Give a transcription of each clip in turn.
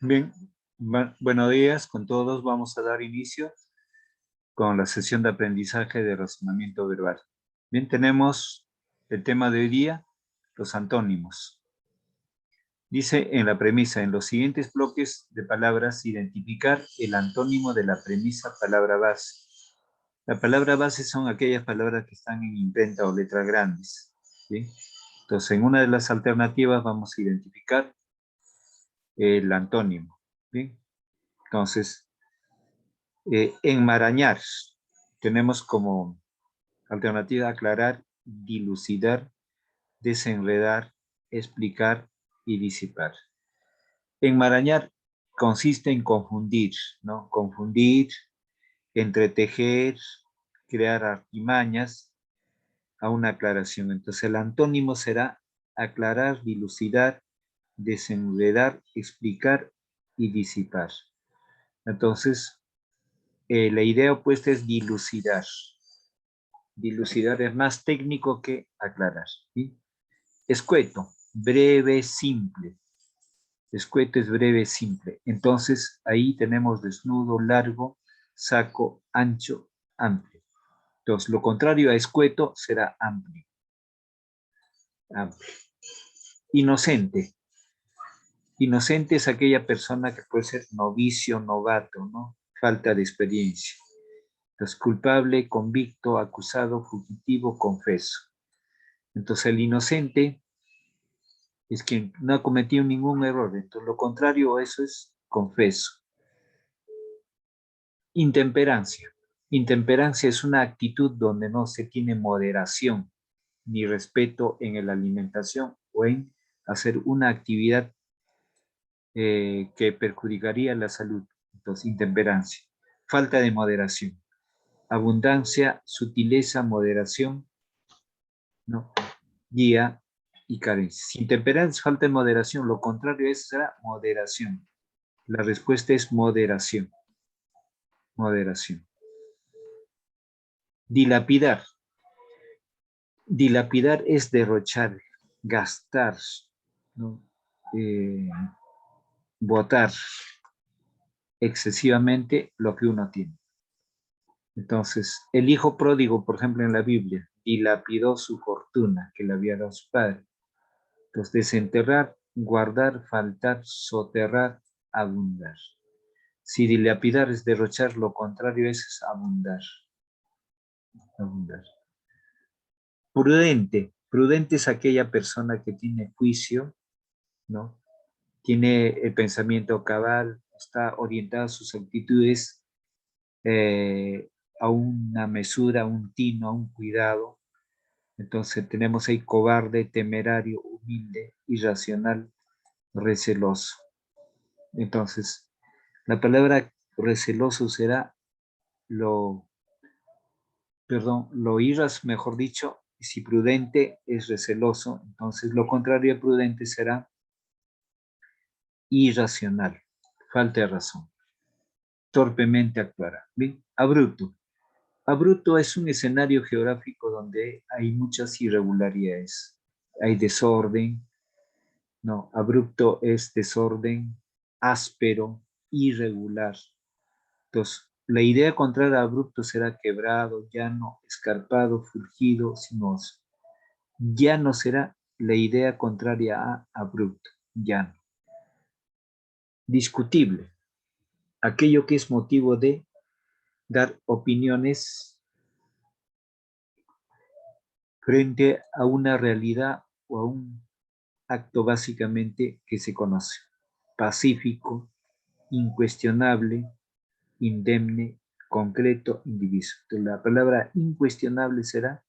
Bien, buenos días con todos. Vamos a dar inicio con la sesión de aprendizaje de razonamiento verbal. Bien, tenemos el tema de hoy día, los antónimos. Dice en la premisa, en los siguientes bloques de palabras, identificar el antónimo de la premisa palabra base. La palabra base son aquellas palabras que están en imprenta o letras grandes. ¿Sí? Entonces, en una de las alternativas vamos a identificar el antónimo. ¿Bien? Entonces, enmarañar. Tenemos como alternativa aclarar, dilucidar, desenredar, explicar y disipar. Enmarañar consiste en confundir, ¿no? Confundir, entretejer, crear artimañas a una aclaración. Entonces el antónimo será aclarar, dilucidar, desenredar, explicar y disipar. Entonces, la idea opuesta es dilucidar. Dilucidar es más técnico que aclarar. ¿Sí? Escueto, breve, simple. Escueto es breve, simple. Entonces, ahí tenemos desnudo, largo, saco, ancho, amplio. Entonces, lo contrario a escueto será amplio. Amplio. Inocente. Inocente es aquella persona que puede ser novicio, novato, ¿no? Falta de experiencia. Entonces, culpable, convicto, acusado, fugitivo, confeso. Entonces, el inocente es quien no ha cometido ningún error. Entonces, lo contrario a eso es confeso. Intemperancia. Intemperancia es una actitud donde no se tiene moderación ni respeto en la alimentación o en hacer una actividad que perjudicaría la salud. Entonces, intemperancia. Falta de moderación. Abundancia, sutileza, moderación, ¿no? Guía y carencia. Intemperancia, falta de moderación. Lo contrario es será moderación. La respuesta es moderación. Moderación. Dilapidar. Dilapidar es derrochar, gastar, ¿no? Botar excesivamente lo que uno tiene. Entonces, el hijo pródigo, por ejemplo, en la Biblia, dilapidó su fortuna que le había dado su padre. Entonces, desenterrar, guardar, faltar, soterrar, abundar. Si dilapidar es derrochar, lo contrario es abundar. Abundar. Prudente. Prudente es aquella persona que tiene juicio, ¿no? Tiene el pensamiento cabal, está orientada a sus actitudes a una mesura, a un tino, a un cuidado. Entonces tenemos ahí cobarde, temerario, humilde, irracional, receloso. Entonces, la palabra receloso será lo mejor dicho, si prudente es receloso, entonces lo contrario a prudente será irracional, falta de razón, torpemente actuará. ¿Bien? Abrupto. Abrupto es un escenario geográfico donde hay muchas irregularidades, hay desorden, no, abrupto es desorden, áspero, irregular. Entonces, la idea contraria a abrupto será quebrado, llano, escarpado, fulgido, sinuoso. Llano será la idea contraria a abrupto, llano. Discutible, aquello que es motivo de dar opiniones frente a una realidad o a un acto básicamente que se conoce. Pacífico, incuestionable, indemne, concreto, indiviso. Entonces, la palabra incuestionable será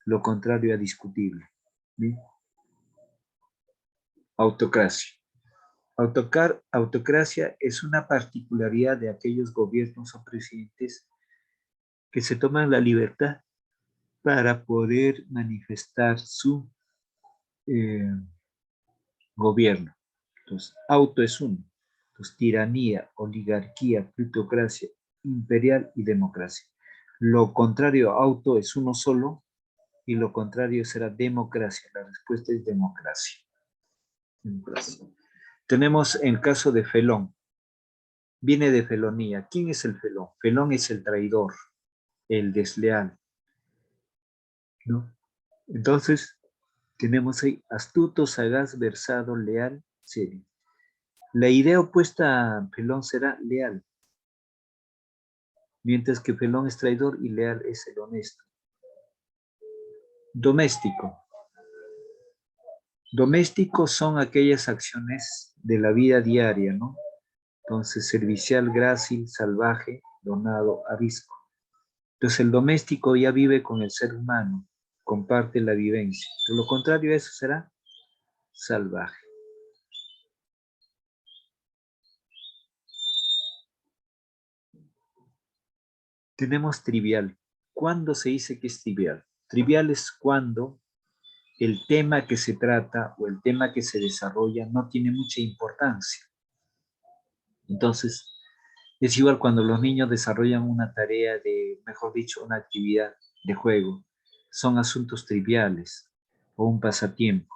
lo contrario a discutible. ¿Bien? Autocracia. Autocracia es una particularidad de aquellos gobiernos o presidentes que se toman la libertad para poder manifestar su gobierno. Entonces, auto es uno. Entonces, tiranía, oligarquía, plutocracia, imperial y democracia. Lo contrario a auto es uno solo y lo contrario será democracia. La respuesta es democracia. Democracia. Tenemos el caso de felón. Viene de felonía. ¿Quién es el felón? Felón es el traidor, el desleal, ¿no? Entonces, tenemos ahí astuto, sagaz, versado, leal, serio. La idea opuesta a felón será leal, mientras que felón es traidor y leal es el honesto. Doméstico. Domésticos son aquellas acciones de la vida diaria, ¿no? Entonces, servicial, grácil, salvaje, donado, arisco. Entonces, el doméstico ya vive con el ser humano, comparte la vivencia. Por lo contrario, eso será salvaje. Tenemos trivial. ¿Cuándo se dice que es trivial? Trivial es cuando el tema que se trata o el tema que se desarrolla no tiene mucha importancia. Entonces, es igual cuando los niños desarrollan una tarea de, mejor dicho, una actividad de juego. Son asuntos triviales o un pasatiempo.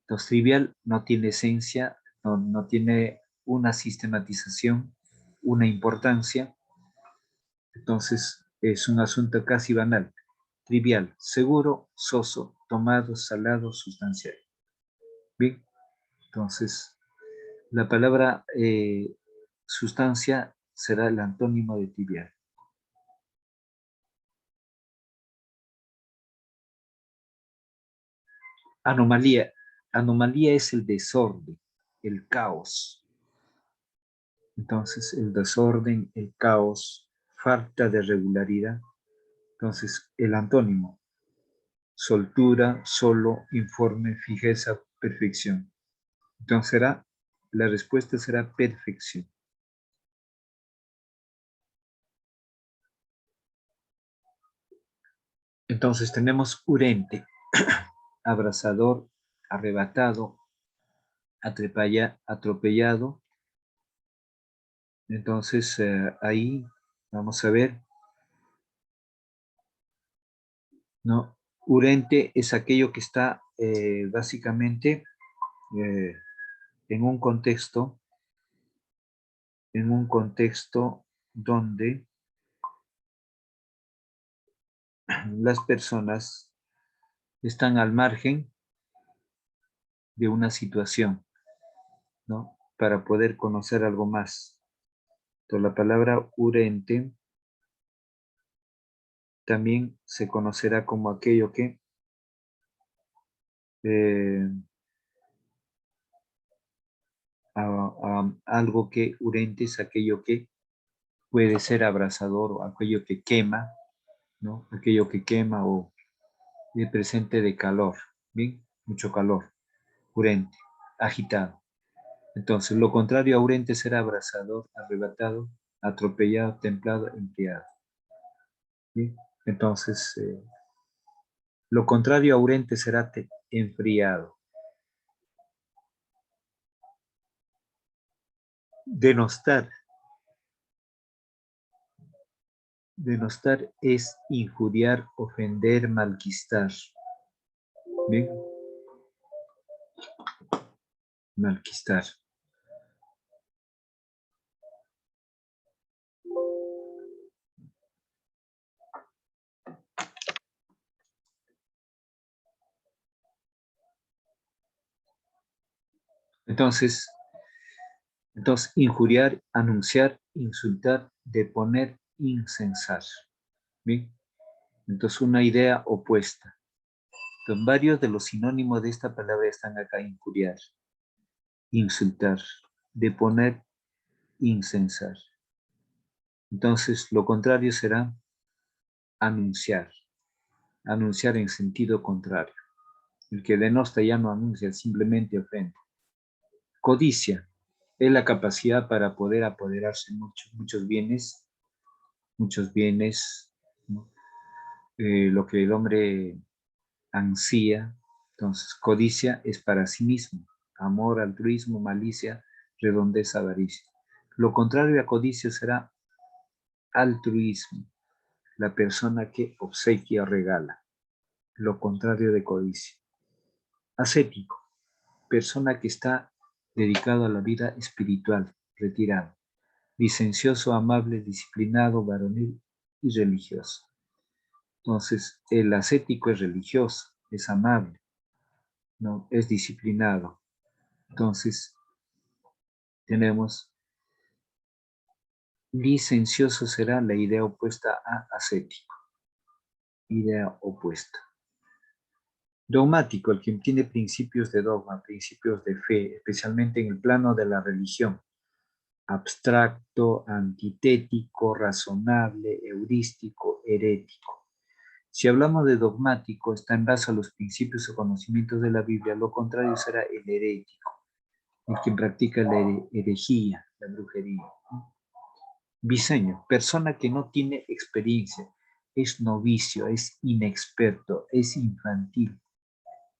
Entonces, trivial no tiene esencia, no tiene una sistematización, una importancia. Entonces, es un asunto casi banal. Trivial, seguro, soso, tomado, salado, sustancial. Bien, entonces, la palabra sustancia será el antónimo de trivial. Anomalía. Anomalía es el desorden, el caos. Entonces, el desorden, el caos, falta de regularidad. Entonces, el antónimo, soltura, solo, informe, fijeza, perfección. Entonces, la respuesta será perfección. Entonces, tenemos urente, abrasador, arrebatado, atropellado. Entonces, ahí vamos a ver, ¿no? Urente es aquello que está básicamente eh, en un contexto donde las personas están al margen de una situación, ¿no? Para poder conocer algo más. Entonces, la palabra urente también se conocerá como aquello que eh, algo que urente es aquello que puede ser abrasador o aquello que quema, ¿no? Aquello que quema o el presente de calor, ¿bien? Mucho calor, urente, agitado. Entonces, lo contrario a urente será abrasador, arrebatado, atropellado, templado, enfriado. ¿Bien? Entonces, lo contrario a urente será enfriado. Denostar. Denostar es injuriar, ofender, malquistar. ¿Bien? Malquistar. Entonces, injuriar, anunciar, insultar, deponer, incensar. ¿Bien? Entonces, una idea opuesta. Entonces, varios de los sinónimos de esta palabra están acá: injuriar, insultar, deponer, incensar. Entonces, lo contrario será anunciar. Anunciar en sentido contrario. El que denosta ya no anuncia, simplemente ofende. Codicia es la capacidad para poder apoderarse de muchos bienes, ¿no? Lo que el hombre ansía. Entonces, codicia es para sí mismo. Amor, altruismo, malicia, redondez, avaricia. Lo contrario a codicia será altruismo, la persona que obsequia o regala. Lo contrario de codicia. Ascético, persona que está dedicado a la vida espiritual, retirado. Licencioso, amable, disciplinado, varonil y religioso. Entonces, el ascético es religioso, es amable, ¿no? Es disciplinado. Entonces, tenemos licencioso será la idea opuesta a ascético. Idea opuesta. Dogmático, el que tiene principios de dogma, principios de fe, especialmente en el plano de la religión. Abstracto, antitético, razonable, heurístico, herético. Si hablamos de dogmático, está en base a los principios o conocimientos de la Biblia, lo contrario será el herético, el que practica la herejía, la brujería. Biseño, persona que no tiene experiencia, es novicio, es inexperto, es infantil.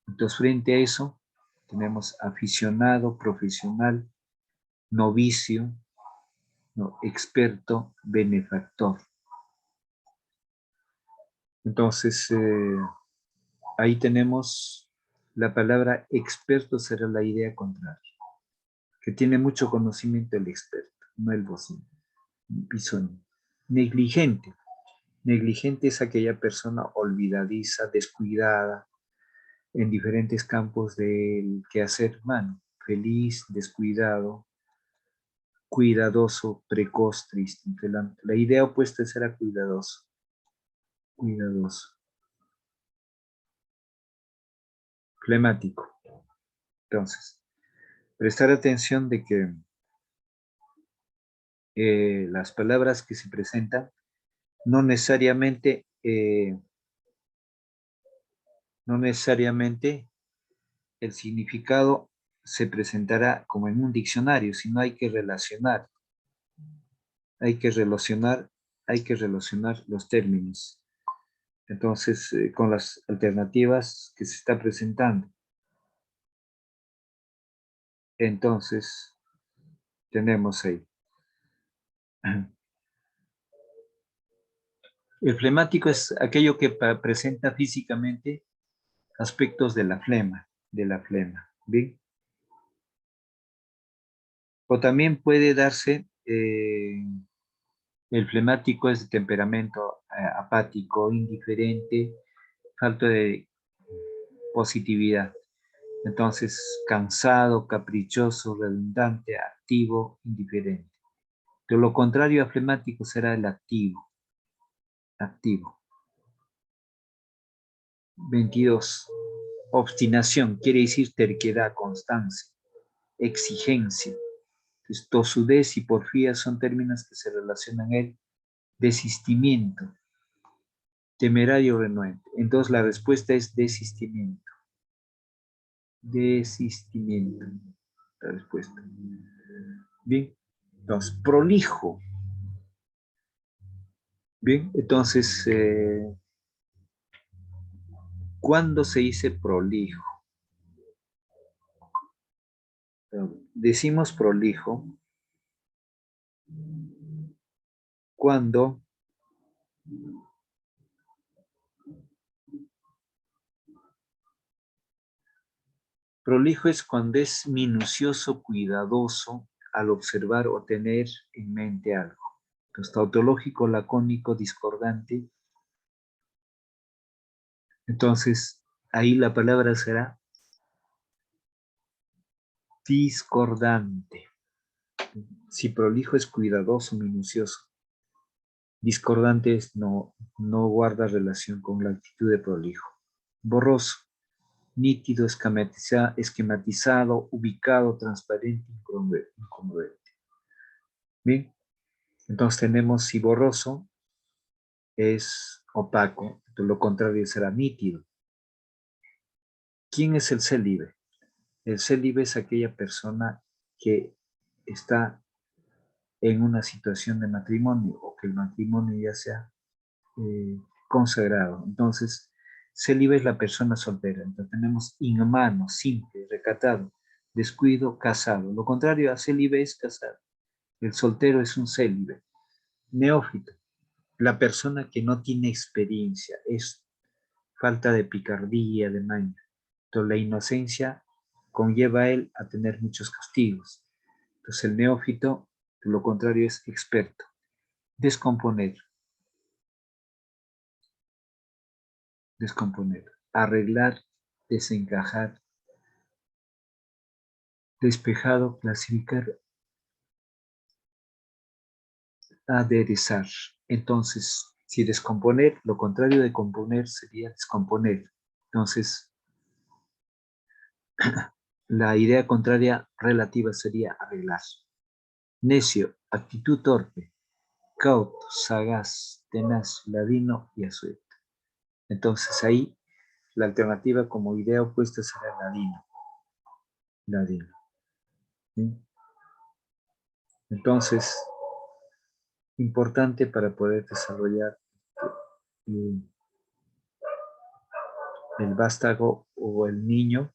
Entonces, frente a eso, tenemos aficionado, profesional, novicio, ¿no? Experto, benefactor. Entonces, ahí tenemos la palabra experto será la idea contraria, que tiene mucho conocimiento el experto, no el bisoño. Negligente. Negligente es aquella persona olvidadiza, descuidada en diferentes campos del quehacer humano. Feliz, descuidado, cuidadoso, precoz, triste. La idea opuesta será cuidadoso. Cuidadoso. Flemático. Entonces, prestar atención de que las palabras que se presentan no necesariamente el significado se presentará como en un diccionario, sino hay que relacionar los términos. Entonces, con las alternativas que se está presentando. Entonces, tenemos ahí. El flemático es aquello que presenta físicamente aspectos de la flema, ¿bien? O también puede darse, el flemático es de temperamento apático, indiferente, falta de positividad. Entonces, cansado, caprichoso, redundante, activo, indiferente. Pero lo contrario a flemático será el activo. Activo. 22. Obstinación quiere decir terquedad, constancia, exigencia. Entonces, tosudez y porfía son términos que se relacionan el desistimiento, temerario, renuente. Entonces, la respuesta es desistimiento. Desistimiento. La respuesta. Bien. Entonces, prolijo. Bien, entonces, ¿cuándo se dice prolijo? Decimos prolijo cuando prolijo es cuando es minucioso, cuidadoso al observar o tener en mente algo. Entonces, tautológico, lacónico, discordante. Entonces, ahí la palabra será discordante. Si prolijo es cuidadoso, minucioso. Discordante es no guarda relación con la actitud de prolijo. Borroso, nítido, esquematizado, ubicado, transparente, incongruente. Bien, entonces tenemos si borroso es opaco, lo contrario será nítido. ¿Quién es el célibe? El célibe es aquella persona que está en una situación de matrimonio o que el matrimonio ya sea consagrado. Entonces, célibe es la persona soltera. Entonces tenemos inhumano, simple, recatado, descuido, casado. Lo contrario a célibe es casado. El soltero es un célibe. Neófito, la persona que no tiene experiencia, es falta de picardía, de maña. Entonces, la inocencia conlleva a él a tener muchos castigos. Entonces el neófito, por lo contrario, es experto. Descomponer, descomponer, arreglar, desencajar, despejado, clasificar, aderezar. Entonces, si descomponer, lo contrario de componer sería descomponer. Entonces, la idea contraria relativa sería arreglar. Necio, actitud torpe, cauto, sagaz, tenaz, ladino y asueto. Entonces ahí la alternativa como idea opuesta será ladino. Ladino. ¿Sí? Entonces, importante para poder desarrollar el vástago o el niño.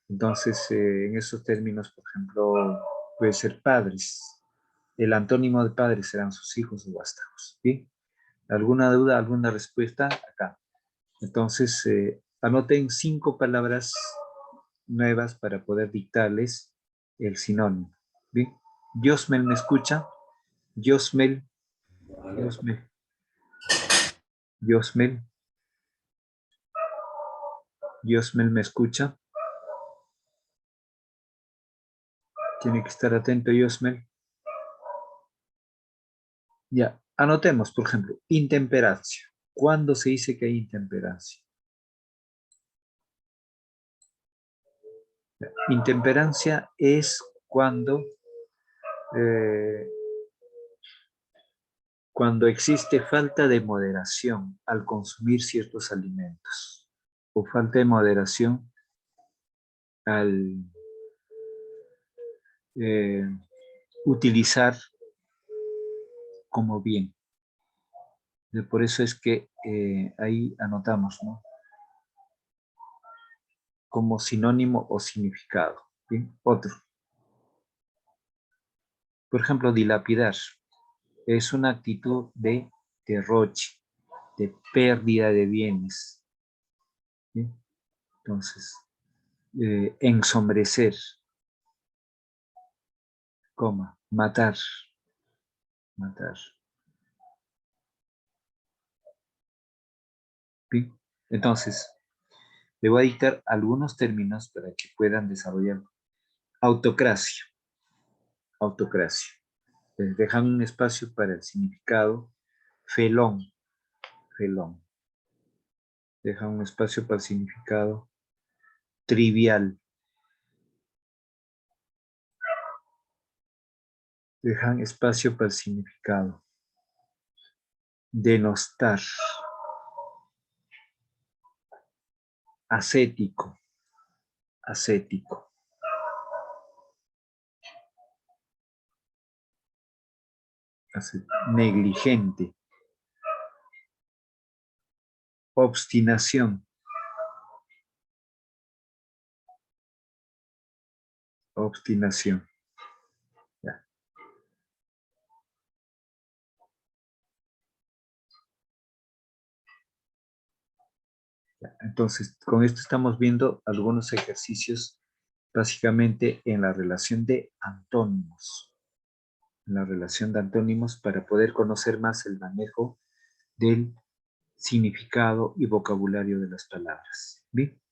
Entonces, en esos términos, por ejemplo, puede ser padres. El antónimo de padres serán sus hijos o vástagos. ¿Sí? ¿Alguna duda, alguna respuesta? Acá. Entonces, anoten 5 palabras nuevas para poder dictarles el sinónimo. ¿Bien? Yosmel, ¿me escucha? Yosmel, Yosmel, Yosmel, Yosmel, ¿me escucha? Tiene que estar atento, Yosmel. Ya, anotemos, por ejemplo, intemperancia. ¿Cuándo se dice que hay intemperancia? Intemperancia es eh, cuando existe falta de moderación al consumir ciertos alimentos o falta de moderación al utilizar como bien. Por eso es que ahí anotamos, ¿no? Como sinónimo o significado. ¿Bien? Otro. Por ejemplo, dilapidar es una actitud de derroche, de pérdida de bienes. ¿Sí? Entonces, ensombrecer, coma, matar, matar. ¿Sí? Entonces, le voy a dictar algunos términos para que puedan desarrollar. Autocracia, autocracia. Dejan un espacio para el significado. Felón, felón. Dejan un espacio para el significado. Trivial. Dejan espacio para el significado. Denostar. Ascético, ascético. Negligente. Obstinación. Obstinación. Ya. Ya. Entonces, con esto estamos viendo algunos ejercicios básicamente en la relación de antónimos. En la relación de antónimos para poder conocer más el manejo del significado y vocabulario de las palabras. ¿Bien?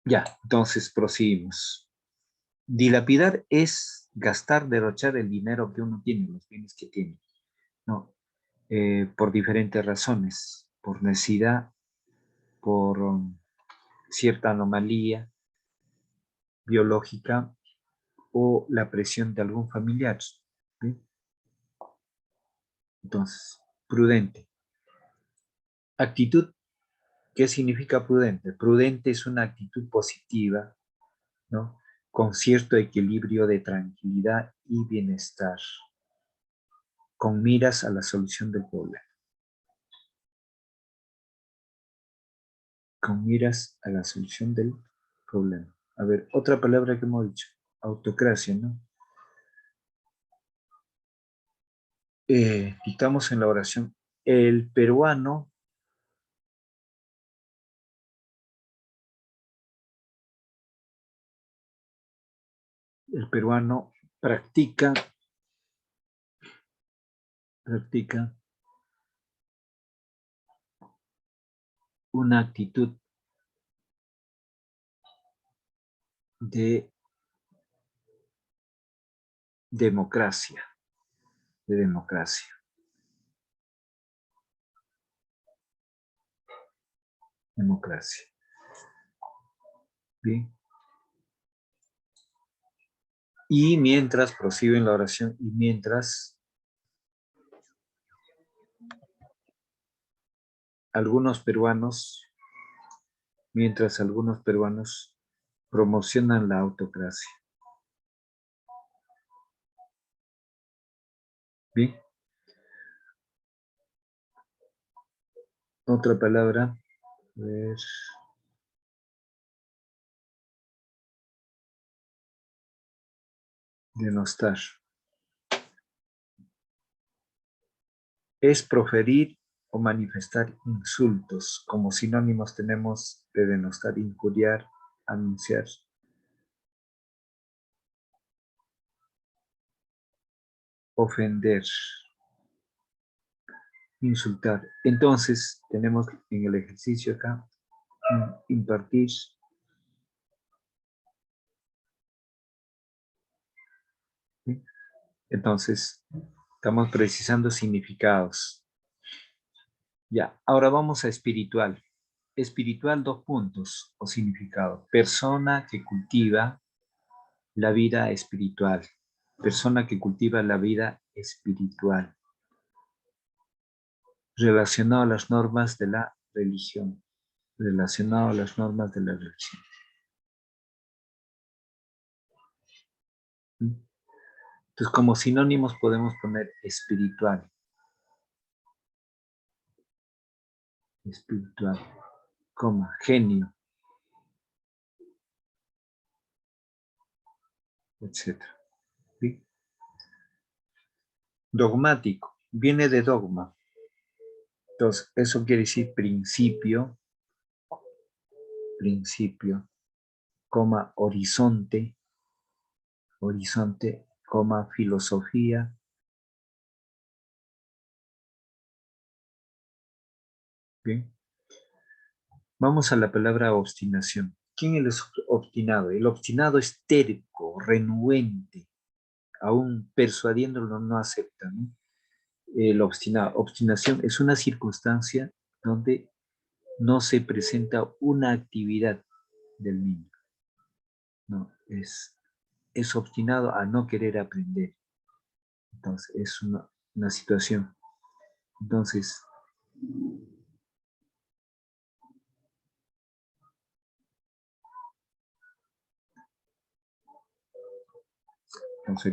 Ya, entonces proseguimos. Dilapidar es gastar, derrochar el dinero que uno tiene, los bienes que tiene, ¿no? Por diferentes razones, por necesidad, por cierta anomalía biológica o la presión de algún familiar. ¿Sí? Entonces, prudente. Actitud, ¿qué significa prudente? Prudente es una actitud positiva, ¿no? Con cierto equilibrio de tranquilidad y bienestar, con miras a la solución del problema. Con miras a la solución del problema. A ver, otra palabra que hemos dicho, autocracia, ¿no? Estamos en la oración. El peruano el peruano practica una actitud de democracia, democracia. Bien. Y mientras prosigo en la oración, y mientras algunos peruanos promocionan la autocracia. Bien. Otra palabra. A ver. Denostar. Es proferir o manifestar insultos. Como sinónimos tenemos de denostar, injuriar, anunciar. Ofender. Insultar. Entonces, tenemos en el ejercicio acá, impartir. ¿Sí? Entonces, estamos precisando significados. Ya, ahora vamos a espiritual. Espiritual, 2 puntos o significado. Persona que cultiva la vida espiritual. Persona que cultiva la vida espiritual. Relacionado a las normas de la religión. Relacionado a las normas de la religión. Entonces, como sinónimos podemos poner espiritual. Espiritual, coma, genio, etc. ¿Sí? Dogmático, viene de dogma. Entonces, eso quiere decir principio, coma, horizonte, coma, filosofía. Bien. Vamos a la palabra obstinación. ¿Quién es el obstinado? El obstinado es terco, renuente, aún persuadiéndolo no acepta, ¿no? El obstinado. Obstinación es una circunstancia donde no se presenta una actividad del niño. No, es obstinado a no querer aprender. Entonces, es una situación. Entonces,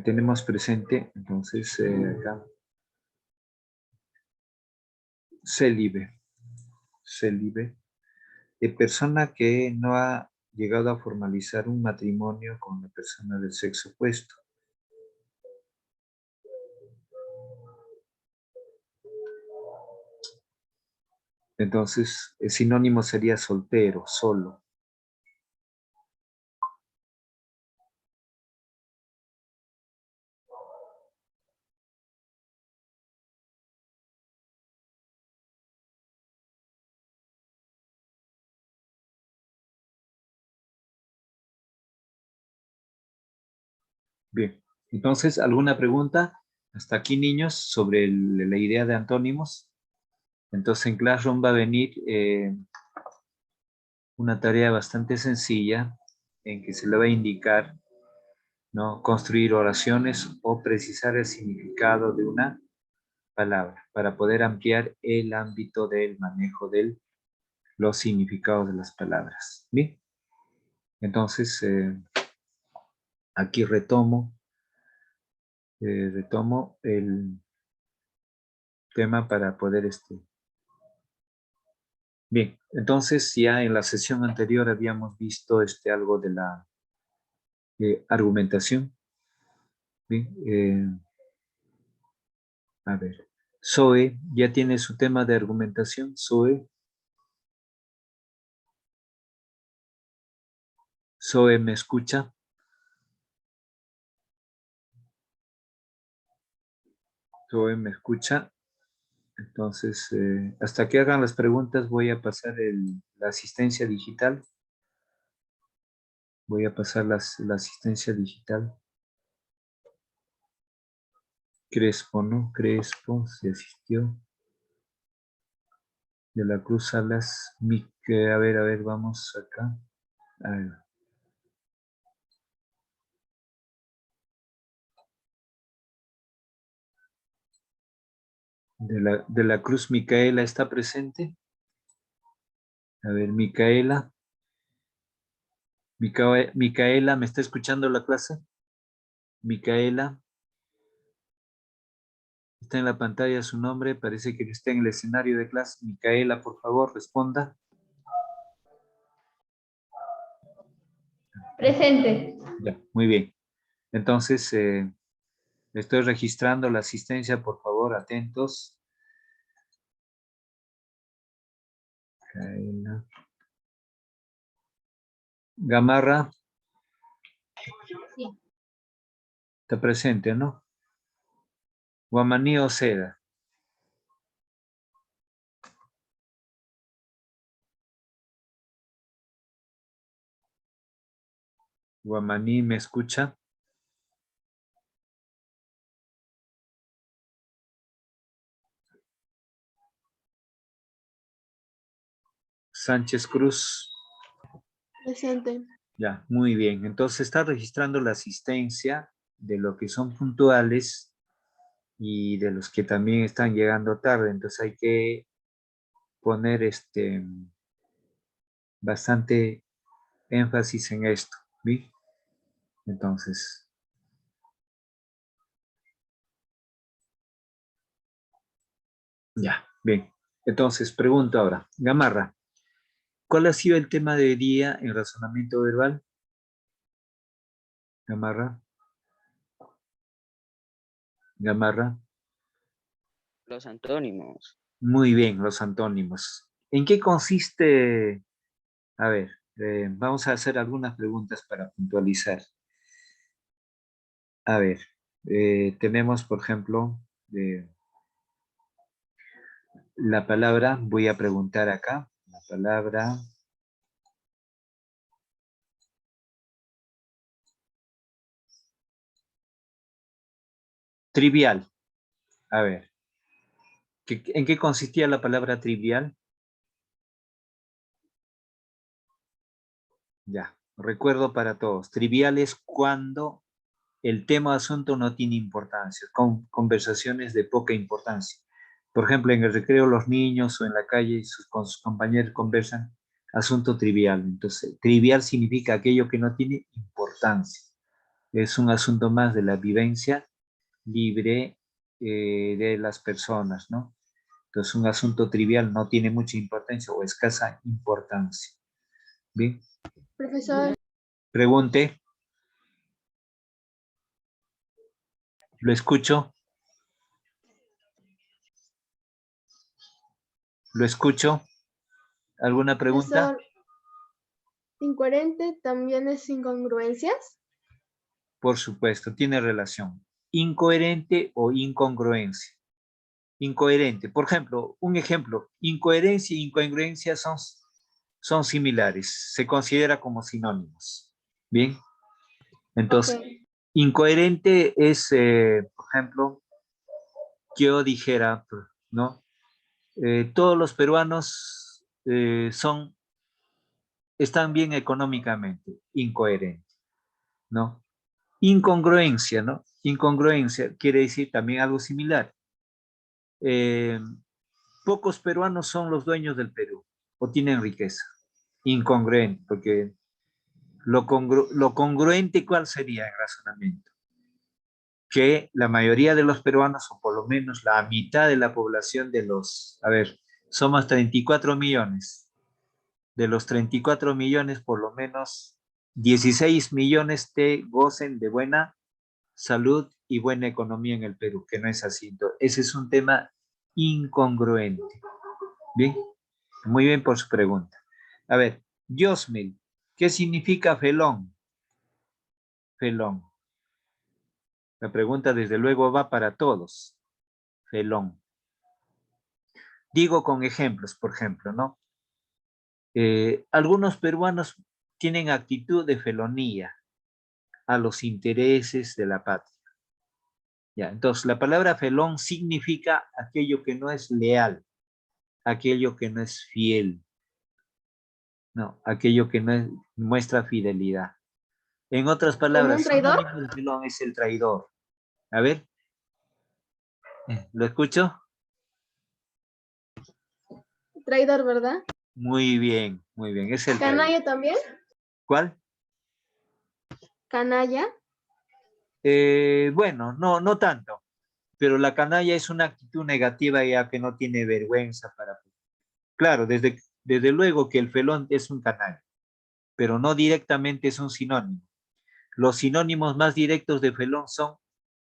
tenemos presente, entonces, acá, célibe, persona que no ha llegado a formalizar un matrimonio con una persona del sexo opuesto. Entonces, el sinónimo sería soltero, solo. Bien, entonces, ¿alguna pregunta? Hasta aquí, niños, sobre la idea de antónimos. Entonces, en Classroom va a venir una tarea bastante sencilla en que se le va a indicar, ¿no?, construir oraciones o precisar el significado de una palabra para poder ampliar el ámbito del manejo de los significados de las palabras. Bien, entonces aquí retomo el tema para poder Bien, entonces ya en la sesión anterior habíamos visto algo de la argumentación. Bien, a ver, Zoe ya tiene su tema de argumentación. Zoe, ¿me escucha? Zoe me escucha. Entonces, hasta que hagan las preguntas voy a pasar la asistencia digital. Voy a pasar la asistencia digital. Crespo, ¿no? Crespo, se asistió. De la Cruz Salas, a ver, vamos acá. A ver. De la Cruz Micaela está presente. A ver, Micaela. Micaela, ¿me está escuchando la clase? Micaela. Está en la pantalla su nombre, parece que está en el escenario de clase. Micaela, por favor, responda. Presente. Ya, muy bien. Entonces, estoy registrando la asistencia, por favor, atentos. Micaela. Gamarra. Sí. Está presente, ¿no? Guamaní Oceda. Guamaní, ¿me escucha? Sánchez Cruz. Presente. Ya, muy bien. Entonces está registrando la asistencia de lo que son puntuales y de los que también están llegando tarde. Entonces hay que poner bastante énfasis en esto. ¿Sí? Entonces, ya, bien. Entonces, pregunto ahora. Gamarra, ¿cuál ha sido el tema de hoy día en razonamiento verbal? Gamarra. Gamarra. Los antónimos. Muy bien, los antónimos. ¿En qué consiste? A ver, vamos a hacer algunas preguntas para puntualizar. A ver, tenemos, por ejemplo, la palabra, voy a preguntar acá, la palabra trivial. A ver, ¿en qué consistía la palabra trivial? Ya, recuerdo para todos. Trivial es cuando el tema o asunto no tiene importancia, con conversaciones de poca importancia. Por ejemplo, en el recreo los niños o en la calle con sus compañeros conversan asunto trivial. Entonces, trivial significa aquello que no tiene importancia. Es un asunto más de la vivencia libre de las personas, ¿no? Entonces, un asunto trivial no tiene mucha importancia o escasa importancia. Bien. Profesor, Pregunte. Lo escucho. Lo escucho. ¿Alguna pregunta? profesor, ¿incoherente también es incongruencias? Por supuesto, tiene relación. Incoherente o incongruencia. Incoherente. Por ejemplo, un ejemplo. Incoherencia e incongruencia son similares. Se considera como sinónimos. Bien. Entonces, Ok. incoherente es, por ejemplo, que yo dijera, ¿no? Todos los peruanos están bien económicamente. Incoherente, ¿no? Incongruencia, ¿no? Incongruencia quiere decir también algo similar. Eh, Pocos peruanos son los dueños del Perú o tienen riqueza. Incongruente, porque lo congruente, ¿cuál sería el razonamiento? Que la mayoría de los peruanos, o por lo menos la mitad de la población a ver, somos 34 millones. De los 34 millones, por lo menos 16 millones gocen de buena salud y buena economía en el Perú, que no es así. Entonces, ese es un tema incongruente. Bien, muy bien por su pregunta. A ver, Yosmil, ¿qué significa felón? Felón. La pregunta desde luego va para todos. felón. Digo con ejemplos, por ejemplo, ¿no? Algunos peruanos tienen actitud de felonía a los intereses de la patria. Ya, entonces, la palabra felón significa aquello que no es leal, aquello que no es fiel, no, aquello que no muestra fidelidad. En otras ¿Como un palabras, traidor? sinónimo de felón es el traidor. A ver, ¿lo escucho? Traidor, ¿verdad? Muy bien, es el traidor. Canalla también. ¿Cuál? Canalla. Bueno, no tanto, pero la canalla es una actitud negativa ya que no tiene vergüenza para... Claro, desde luego que el felón es un canalla, pero no directamente es un sinónimo. Los sinónimos más directos de felón son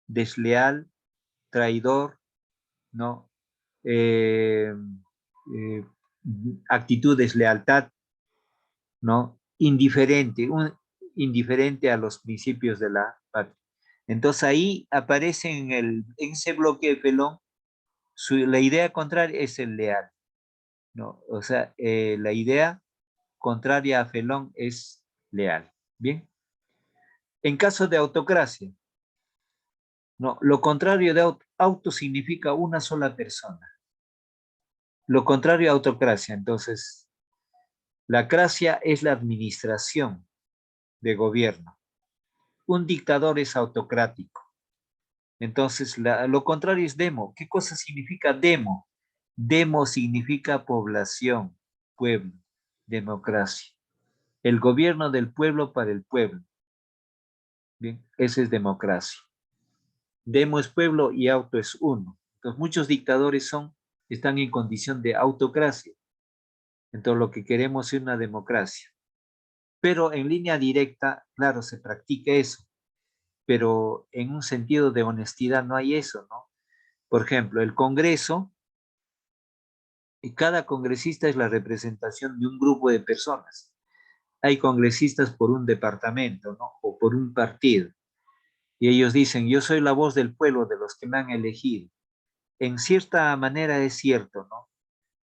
desleal, traidor, ¿no? Eh, eh, actitud de deslealtad, ¿no? Indiferente a los principios de la patria. Entonces ahí aparece en ese bloque de felón, la idea contraria es el leal, ¿no? O sea, la idea contraria a felón es leal. Bien. En caso de autocracia, no, lo contrario de auto significa una sola persona. Lo contrario a autocracia, entonces, la cracia es la administración de gobierno. Un dictador es autocrático. Entonces, lo contrario es demo. ¿Qué cosa significa demo? Demo significa población, pueblo, democracia. El gobierno del pueblo para el pueblo. Bien, esa es democracia. Demo es pueblo y auto es uno. Entonces, muchos dictadores están en condición de autocracia. Entonces, lo que queremos es una democracia. Pero en línea directa, claro, se practica eso. Pero en un sentido de honestidad no hay eso, ¿no? Por ejemplo, el Congreso, y cada congresista es la representación de un grupo de personas. Hay congresistas por un departamento, ¿no? O por un partido. Y ellos dicen, yo soy la voz del pueblo, de los que me han elegido. En cierta manera es cierto, ¿no?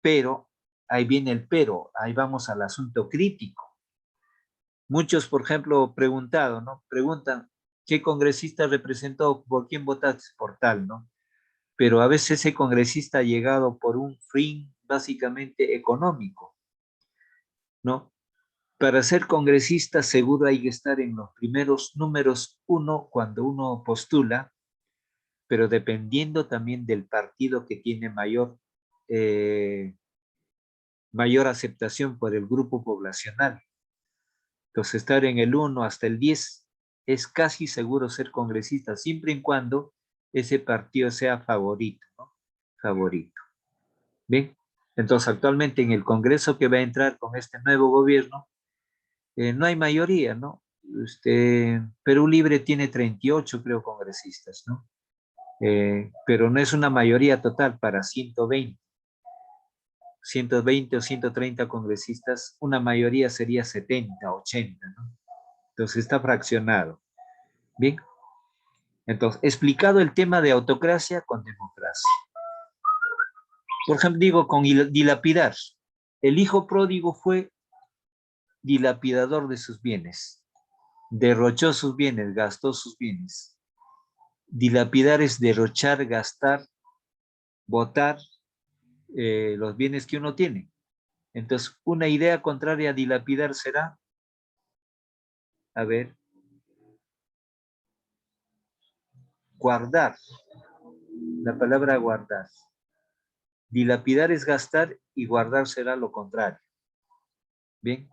Pero, ahí viene el pero, ahí vamos al asunto crítico. Muchos, por ejemplo, ¿no? Preguntan, ¿qué congresista representó? ¿Por quién votaste? Por tal, ¿no? Pero a veces ese congresista ha llegado por un fin básicamente económico, ¿no? Para ser congresista seguro hay que estar en los primeros números uno cuando uno postula, pero dependiendo también del partido que tiene mayor aceptación por el grupo poblacional. Entonces, estar en el 1 hasta el 10 es casi seguro ser congresista, siempre y cuando ese partido sea favorito, ¿no? Favorito. Bien, entonces actualmente en el Congreso que va a entrar con este nuevo gobierno, no hay mayoría, ¿no? Perú Libre tiene 38, creo, congresistas, ¿no? Pero no es una mayoría total para 120 o 130 congresistas, una mayoría sería 70, 80, ¿no? Entonces está fraccionado. Bien, entonces, explicado el tema de autocracia con democracia. Por ejemplo, digo con dilapidar. El hijo pródigo fue dilapidador de sus bienes. Derrochó sus bienes, gastó sus bienes. Dilapidar es derrochar, gastar, botar los bienes que uno tiene. Entonces, una idea contraria a dilapidar será, a ver, guardar. La palabra guardar. Dilapidar es gastar y guardar será lo contrario. Bien.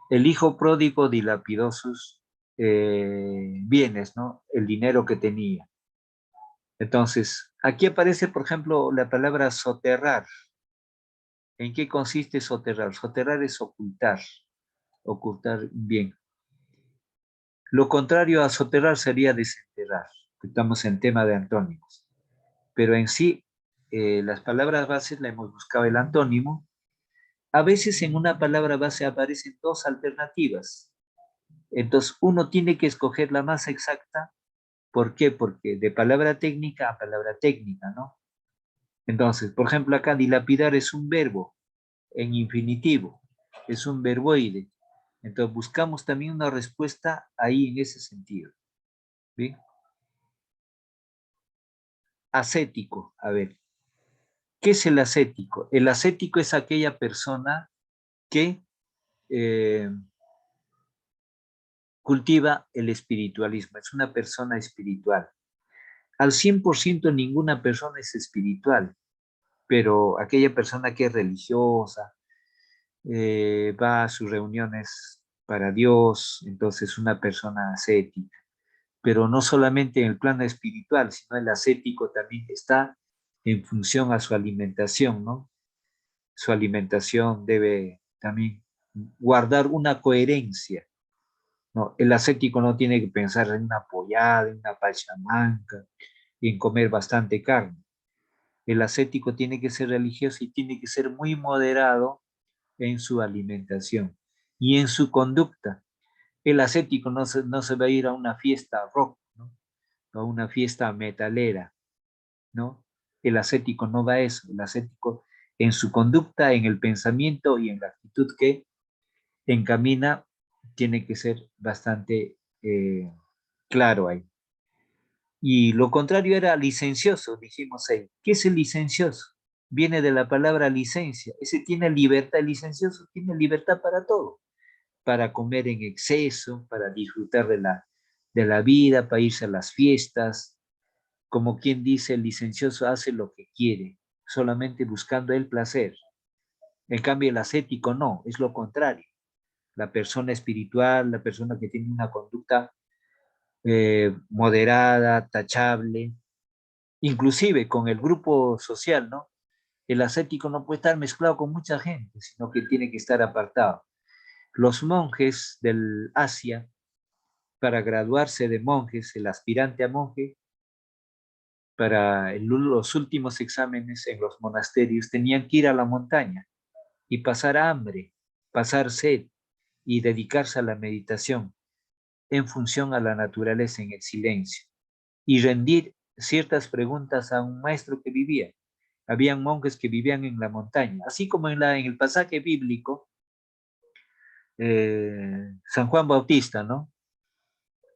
El hijo pródigo dilapidó sus bienes, ¿no? El dinero que tenía. Entonces, aquí aparece, por ejemplo, la palabra soterrar. ¿En qué consiste soterrar? Soterrar es ocultar, ocultar bien. Lo contrario a soterrar sería desenterrar. Estamos en tema de antónimos. Pero en sí, las palabras bases la hemos buscado el antónimo. A veces en una palabra base aparecen dos alternativas. Entonces, uno tiene que escoger la más exacta. ¿Por qué? Porque de palabra técnica a palabra técnica, ¿no? Entonces, por ejemplo, acá dilapidar es un verbo en infinitivo, es un verboide. Entonces, buscamos también una respuesta ahí en ese sentido. ¿Bien? Ascético, a ver, ¿qué es el ascético? El ascético es aquella persona que cultiva el espiritualismo, es una persona espiritual. Al 100% ninguna persona es espiritual, pero aquella persona que es religiosa, va a sus reuniones para Dios, entonces una persona ascética. Pero no solamente en el plano espiritual, sino el ascético también está en función a su alimentación, ¿no? Su alimentación debe también guardar una coherencia, ¿no? El ascético no tiene que pensar en una pollada, en una pachamanca, en comer bastante carne. El ascético tiene que ser religioso y tiene que ser muy moderado en su alimentación y en su conducta. El ascético no se va a ir a una fiesta rock, ¿no? A una fiesta metalera, ¿no? El ascético no va a eso. El ascético en su conducta, en el pensamiento y en la actitud que encamina, tiene que ser bastante claro ahí. Y lo contrario era licencioso, dijimos ahí. ¿Qué es el licencioso? Viene de la palabra licencia. Ese tiene libertad, el licencioso tiene libertad para todo, para comer en exceso, para disfrutar de la vida, para irse a las fiestas. Como quien dice, el licencioso hace lo que quiere, solamente buscando el placer. En cambio, el ascético no, es lo contrario. La persona espiritual, la persona que tiene una conducta moderada, tachable, inclusive con el grupo social, ¿no? El ascético no puede estar mezclado con mucha gente, sino que tiene que estar apartado. Los monjes del Asia, para graduarse de monjes, el aspirante a monje, para los últimos exámenes en los monasterios, tenían que ir a la montaña y pasar hambre, pasar sed y dedicarse a la meditación en función a la naturaleza en el silencio y rendir ciertas preguntas a un maestro que vivía. Habían monjes que vivían en la montaña, así como en el pasaje bíblico, San Juan Bautista, ¿no?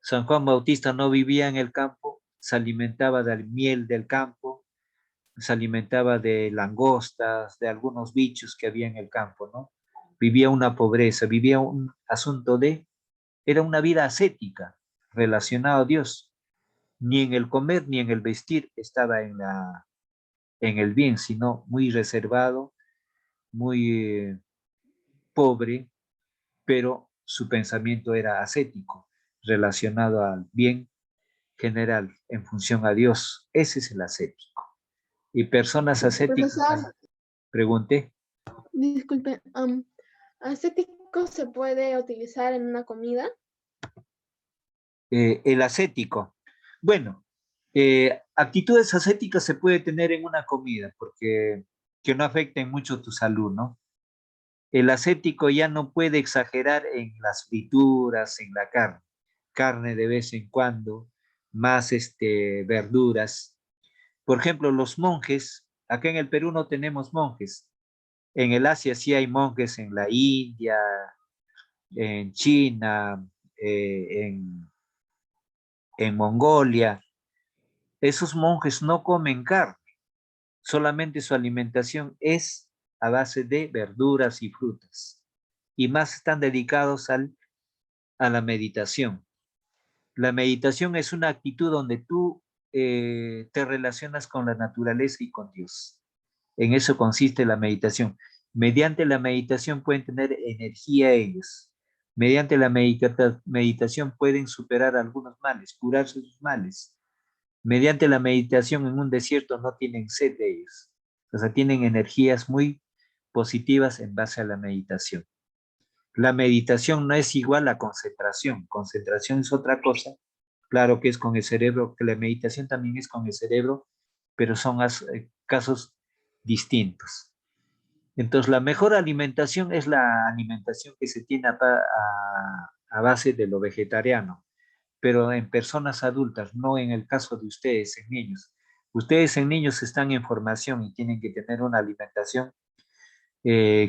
San Juan Bautista no vivía en el campo, se alimentaba del miel del campo, se alimentaba de langostas, de algunos bichos que había en el campo, ¿no? Vivía una pobreza, vivía un asunto era una vida ascética relacionada a Dios. Ni en el comer ni en el vestir estaba en el bien, sino muy reservado, muy pobre, pero su pensamiento era ascético, relacionado al bien general, en función a Dios. Ese es el ascético. Y personas ascéticas, Profesor, pregunté, disculpe, ¿ascético se puede utilizar en una comida? el ascético. Bueno, actitudes ascéticas se puede tener en una comida, porque que no afecten mucho tu salud, ¿no? El ascético ya no puede exagerar en las frituras, en la carne de vez en cuando, más verduras. Por ejemplo, los monjes, acá en el Perú no tenemos monjes, en el Asia sí hay monjes, en la India, en China, en Mongolia. Esos monjes no comen carne, solamente su alimentación es a base de verduras y frutas. Y más están dedicados a la meditación. La meditación es una actitud donde tú te relacionas con la naturaleza y con Dios. En eso consiste la meditación. Mediante la meditación pueden tener energía ellos. Mediante la meditación pueden superar algunos males, curarse sus males. Mediante la meditación en un desierto no tienen sed de ellos. O sea, tienen energías muy positivas en base a la meditación. La meditación no es igual a concentración. Concentración es otra cosa. Claro que es con el cerebro, que la meditación también es con el cerebro, pero son casos distintos. Entonces, la mejor alimentación es la alimentación que se tiene a base de lo vegetariano, pero en personas adultas, no en el caso de ustedes, en niños. Ustedes en niños están en formación y tienen que tener una alimentación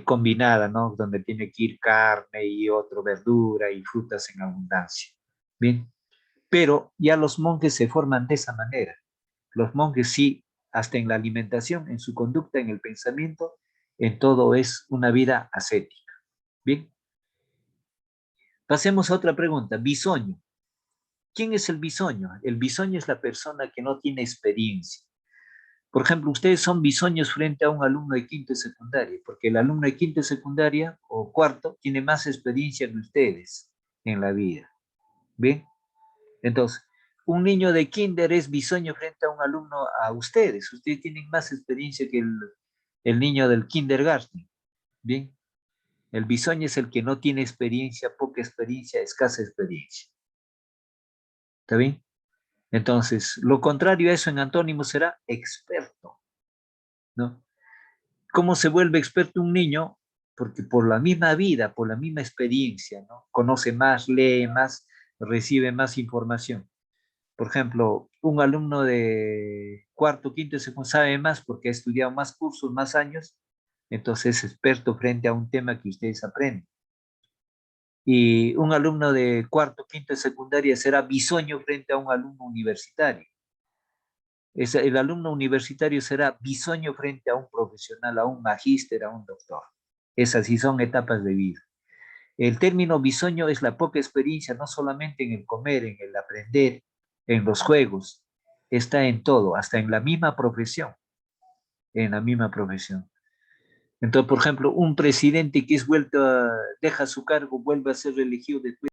combinada, ¿no? Donde tiene que ir carne y otro verdura y frutas en abundancia. Bien, pero ya los monjes se forman de esa manera. Los monjes sí, hasta en la alimentación, en su conducta, en el pensamiento, en todo es una vida ascética. Bien, pasemos a otra pregunta. Bisoño. ¿Quién es el bisoño? El bisoño es la persona que no tiene experiencia. Por ejemplo, ustedes son bisoños frente a un alumno de quinto y secundaria, porque el alumno de quinto y secundaria o cuarto tiene más experiencia que ustedes en la vida. ¿Bien? Entonces, un niño de kinder es bisoño frente a un alumno, a ustedes. Ustedes tienen más experiencia que el niño del kindergarten. Bien. El bisoño es el que no tiene experiencia, poca experiencia, escasa experiencia. ¿Está bien? Entonces, lo contrario a eso en antónimo será experto, ¿no? ¿Cómo se vuelve experto un niño? Porque por la misma vida, por la misma experiencia, ¿no? Conoce más, lee más, recibe más información. Por ejemplo, un alumno de cuarto, quinto y segundo sabe más porque ha estudiado más cursos, más años, entonces es experto frente a un tema que ustedes aprenden. Y un alumno de cuarto, quinto y secundaria será bisoño frente a un alumno universitario. El alumno universitario será bisoño frente a un profesional, a un magíster, a un doctor. Esas sí son etapas de vida. El término bisoño es la poca experiencia, no solamente en el comer, en el aprender, en los juegos, está en todo, hasta en la misma profesión, en la misma profesión. Entonces, por ejemplo, un presidente que es deja su cargo, vuelve a ser elegido después